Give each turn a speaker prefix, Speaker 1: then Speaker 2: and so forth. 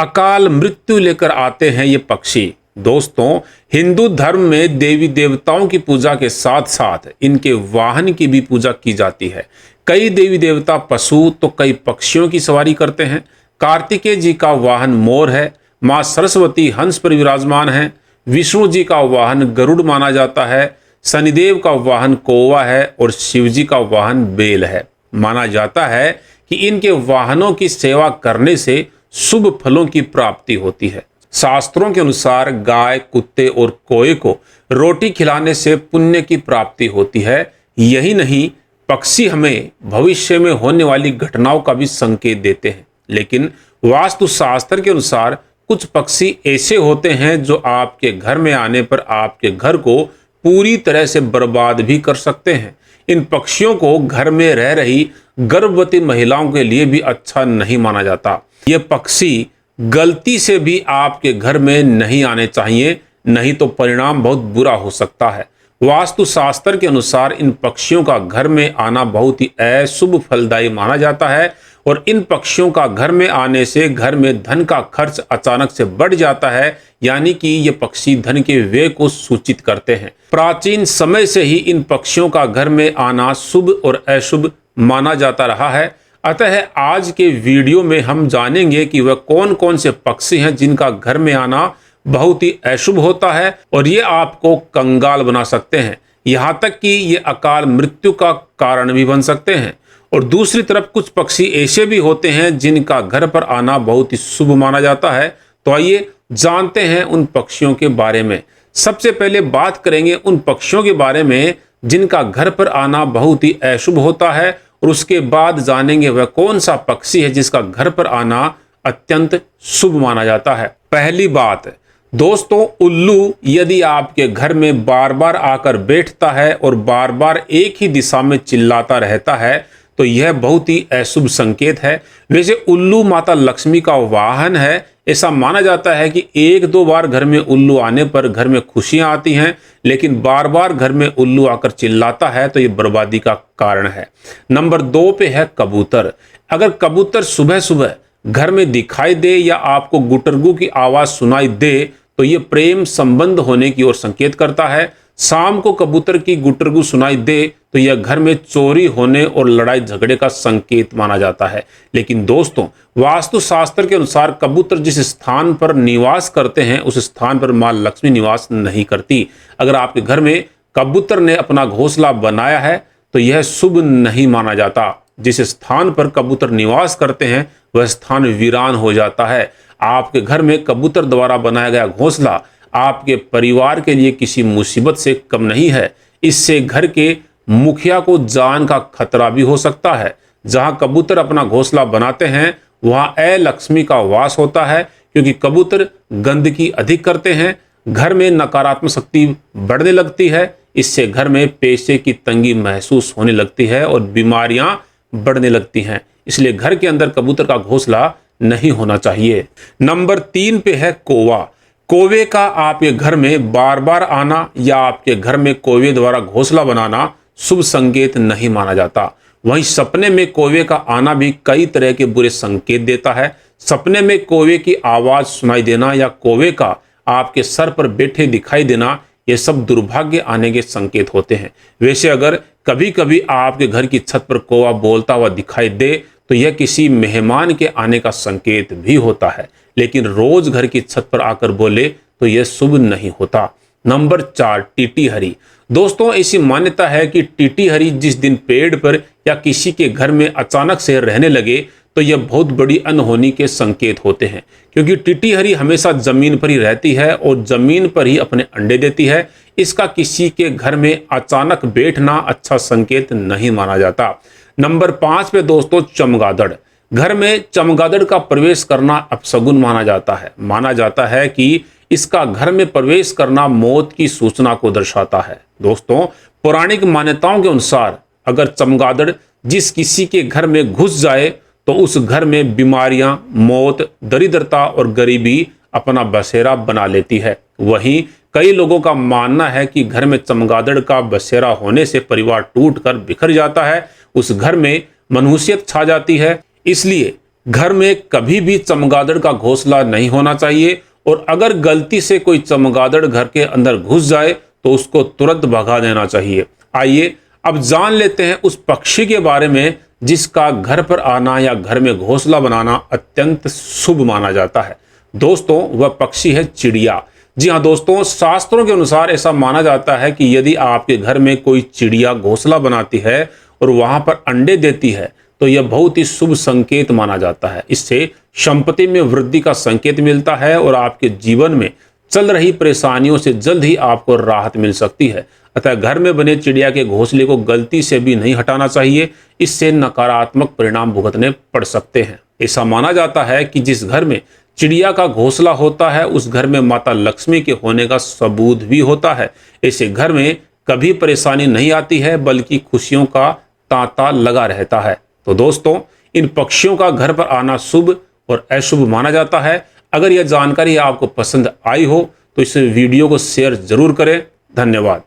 Speaker 1: अकाल मृत्यु लेकर आते हैं ये पक्षी। दोस्तों, हिंदू धर्म में देवी देवताओं की पूजा के साथ साथ इनके वाहन की भी पूजा की जाती है। कई देवी देवता पशु तो कई पक्षियों की सवारी करते हैं। कार्तिकेय जी का वाहन मोर है, माँ सरस्वती हंस पर विराजमान है, विष्णु जी का वाहन गरुड़ माना जाता है, शनिदेव का वाहन कौवा है और शिव जी का वाहन बेल है। माना जाता है कि इनके वाहनों की सेवा करने से शुभ फलों की प्राप्ति होती है। शास्त्रों के अनुसार गाय, कुत्ते और कौए को रोटी खिलाने से पुण्य की प्राप्ति होती है। यही नहीं, पक्षी हमें भविष्य में होने वाली घटनाओं का भी संकेत देते हैं। लेकिन वास्तुशास्त्र के अनुसार कुछ पक्षी ऐसे होते हैं जो आपके घर में आने पर आपके घर को पूरी तरह से बर्बाद भी कर सकते हैं। इन पक्षियों को घर में रह रही गर्भवती महिलाओं के लिए भी अच्छा नहीं माना जाता। ये पक्षी गलती से भी आपके घर में नहीं आने चाहिए, नहीं तो परिणाम बहुत बुरा हो सकता है। वास्तुशास्त्र के अनुसार इन पक्षियों का घर में आना बहुत ही अशुभ फलदायी माना जाता है और इन पक्षियों का घर में आने से घर में धन का खर्च अचानक से बढ़ जाता है, यानी कि ये पक्षी धन के व्यय को सूचित करते हैं। प्राचीन समय से ही इन पक्षियों का घर में आना शुभ और अशुभ माना जाता रहा है। अतः आज के वीडियो में हम जानेंगे कि वह कौन कौन से पक्षी हैं जिनका घर में आना बहुत ही अशुभ होता है और ये आपको कंगाल बना सकते हैं, यहाँ तक कि ये अकाल मृत्यु का कारण भी बन सकते हैं। और दूसरी तरफ कुछ पक्षी ऐसे भी होते हैं जिनका घर पर आना बहुत ही शुभ माना जाता है। तो आइए जानते हैं उन पक्षियों के बारे में। सबसे पहले बात करेंगे उन पक्षियों के बारे में जिनका घर पर आना बहुत ही अशुभ होता है और उसके बाद जानेंगे वह कौन सा पक्षी है जिसका घर पर आना अत्यंत शुभ माना जाता है। पहली बात दोस्तों, उल्लू यदि आपके घर में बार बार आकर बैठता है और बार बार एक ही दिशा में चिल्लाता रहता है तो यह बहुत ही अशुभ संकेत है। वैसे उल्लू माता लक्ष्मी का वाहन है। ऐसा माना जाता है कि एक दो बार घर में उल्लू आने पर घर में खुशियां आती हैं, लेकिन बार बार घर में उल्लू आकर चिल्लाता है तो ये बर्बादी का कारण है। नंबर 2 पे है कबूतर। अगर कबूतर सुबह सुबह घर में दिखाई दे या आपको गुटरगू की आवाज सुनाई दे तो ये प्रेम संबंध होने की ओर संकेत करता है। शाम को कबूतर की गुटरगू सुनाई दे तो यह घर में चोरी होने और लड़ाई झगड़े का संकेत माना जाता है। लेकिन दोस्तों, वास्तुशास्त्र के अनुसार कबूतर जिस स्थान पर निवास करते हैं उस स्थान पर मां लक्ष्मी निवास नहीं करती। अगर आपके घर में कबूतर ने अपना घोंसला बनाया है तो यह शुभ नहीं माना जाता। जिस स्थान पर कबूतर निवास करते हैं वह स्थान वीरान हो जाता है। आपके घर में कबूतर द्वारा बनाया गया घोंसला आपके परिवार के लिए किसी मुसीबत से कम नहीं है। इससे घर के मुखिया को जान का खतरा भी हो सकता है। जहां कबूतर अपना घोंसला बनाते हैं वहां अलक्ष्मी का वास होता है, क्योंकि कबूतर गंदगी अधिक करते हैं। घर में नकारात्मक शक्ति बढ़ने लगती है। इससे घर में पैसे की तंगी महसूस होने लगती है और बीमारियां बढ़ने लगती हैं। इसलिए घर के अंदर कबूतर का घोंसला नहीं होना चाहिए। नंबर 3 पे है कौवा। कौवे का आपके घर में बार बार आना या आपके घर में कौवे द्वारा घोंसला बनाना शुभ संकेत नहीं माना जाता। वहीं सपने में कौवे का आना भी कई तरह के बुरे संकेत देता है। सपने में कौवे की आवाज सुनाई देना या कौवे का आपके सर पर बैठे दिखाई देना, ये सब दुर्भाग्य आने के संकेत होते हैं। वैसे अगर कभी कभी आपके घर की छत पर कौवा बोलता हुआ दिखाई दे तो यह किसी मेहमान के आने का संकेत भी होता है, लेकिन रोज घर की छत पर आकर बोले तो यह शुभ नहीं होता। नंबर 4, टीटीहरी। दोस्तों, ऐसी मान्यता है कि टीटीहरी जिस दिन पेड़ पर या किसी के घर में अचानक से रहने लगे तो यह बहुत बड़ी अनहोनी के संकेत होते हैं, क्योंकि टीटीहरी हमेशा जमीन पर ही रहती है और जमीन पर ही अपने अंडे देती है। इसका किसी के घर में अचानक बैठना अच्छा संकेत नहीं माना जाता। नंबर 5 पे दोस्तों, चमगादड़। घर में चमगादड़ का प्रवेश करना अपशगुन माना जाता है। माना जाता है कि इसका घर में प्रवेश करना मौत की सूचना को दर्शाता है। दोस्तों, पौराणिक मान्यताओं के अनुसार अगर चमगादड़ जिस किसी के घर में घुस जाए तो उस घर में बीमारियां, मौत, दरिद्रता और गरीबी अपना बसेरा बना लेती है। वहीं कई लोगों का मानना है कि घर में चमगादड़ का बसेरा होने से परिवार टूटकर बिखर जाता है, उस घर में मनहूसियत छा जाती है। इसलिए घर में कभी भी चमगादड़ का घोंसला नहीं होना चाहिए और अगर गलती से कोई चमगादड़ घर के अंदर घुस जाए तो उसको तुरंत भगा देना चाहिए। आइए अब जान लेते हैं उस पक्षी के बारे में जिसका घर पर आना या घर में घोंसला बनाना अत्यंत शुभ माना जाता है। दोस्तों, वह पक्षी है चिड़िया। जी हाँ दोस्तों, शास्त्रों के अनुसार ऐसा माना जाता है कि यदि आपके घर में कोई चिड़िया घोंसला बनाती है और वहां पर अंडे देती है तो यह बहुत ही शुभ संकेत माना जाता है। इससे संपत्ति में वृद्धि का संकेत मिलता है और आपके जीवन में चल रही परेशानियों से जल्द ही आपको राहत मिल सकती है। अतः घर में बने चिड़िया के घोंसले को गलती से भी नहीं हटाना चाहिए, इससे नकारात्मक परिणाम भुगतने पड़ सकते हैं। ऐसा माना जाता है कि जिस घर में चिड़िया का घोंसला होता है उस घर में माता लक्ष्मी के होने का सबूत भी होता है। ऐसे घर में कभी परेशानी नहीं आती है बल्कि खुशियों का तांता लगा रहता है। तो दोस्तों, इन पक्षियों का घर पर आना शुभ और अशुभ माना जाता है। अगर यह जानकारी आपको पसंद आई हो तो इस वीडियो को शेयर जरूर करें। धन्यवाद।